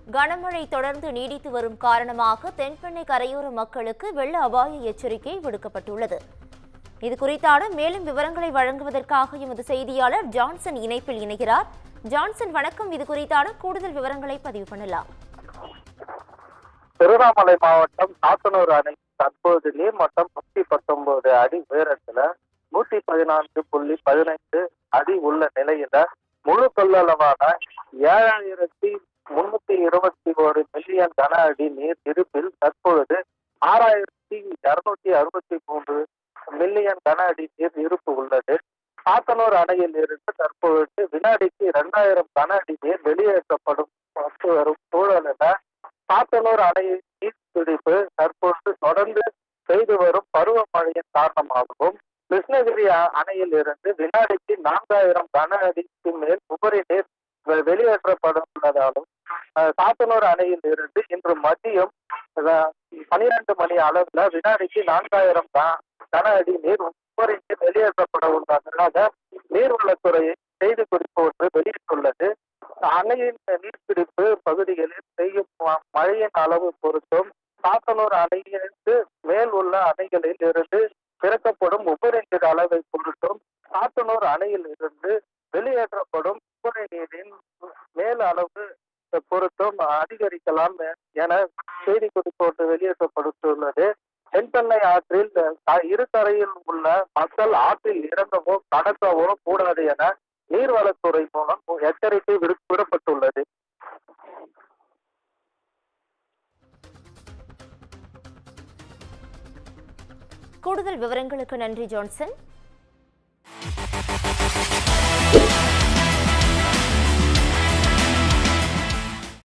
கனமழை தொடர்ந்து நீடித்து வரும் காரணமாக தென்பெண்ணை கரையோர மக்களுக்கு வெள்ள அபாய எச்சரிக்கை விடுக்கப்பட்டுள்ளது. இது குறித்தான மேலும் விவரங்களை வழங்குவதற்காக எமது செய்தியாளர் ஜான்சன் இணைப்பில் இணைகிறார். ஜான்சன் வணக்கம். இது குறித்தான கூடுதல் விவரங்களை பதிவு பண்ணலாம். திருவண்ணாமலை மாவட்டம் சாத்தனூர் அணை தற்போது நீர்மட்டம் 119 அடி உயரத்துல 114.15 அடி உள்ள நிலையில முழு கொள்ளளவான 7,321 மில்லியன் கன அடி நீர் இருப்பில் தற்பொழுது 6,263 மில்லியன் கன அடி நீர் இருப்பு உள்ளது. சாத்தனூர் அணையில் இருந்து தற்பொழுது வினாடிக்கு 2,000 கன அடி நீர் வெளியேற்றப்படும் வரும் சூழலில் சாத்தனூர் அணையின் நீர்பிடிப்பு தற்பொழுது தொடர்ந்து பெய்து வரும் பருவமழையின் காரணமாகவும் கிருஷ்ணகிரி அணையில் இருந்து வினாடிக்கு 4,000 கன அடிக்கு மேல் உபரி நீர் வெளியேற்றப்பட உள்ளதாலும் சாத்தனூர் அணையில் இருந்து இன்று மதியம் 12 மணி அளவுல வினாடிக்கு 4,000 கன அடி நீர் உபரி நீர் வெளியேற்றப்பட உள்ளதாக நீர்வளத்துறையை செய்தி குறிப்பு ஒன்று வெளியிட்டுள்ளது. அணையின் நீர்பிடிப்பு பகுதிகளில் பெய்யும் மழையின் அளவு பொறுத்தும் சாத்தனூர் அணையிலிருந்து மேல் உள்ள அணைகளில் இருந்து திறக்கப்படும் உபரி நீர் அளவை பொறுத்தும் சாத்தனூர் அணையில் இருந்து வெளியேற்றப்படும் உபரி நீரின் மேல் அளவு பொறுத்தும் அதிகரிக்கலாம் என செய்தி குறிப்பு ஒன்று வெளியேற்றப்பட்டுள்ளது. தென்பெண்ணை ஆற்றில் இரு கரையில் உள்ள மக்கள் ஆற்றில் இறங்கவோ கடக்கவோ கூடாது என நீர்வளத்துறை மூலம் எச்சரிக்கை விடப்பட்டுள்ளது. கூடுதல் விவரங்களுக்கு நன்றி ஜான்சன்.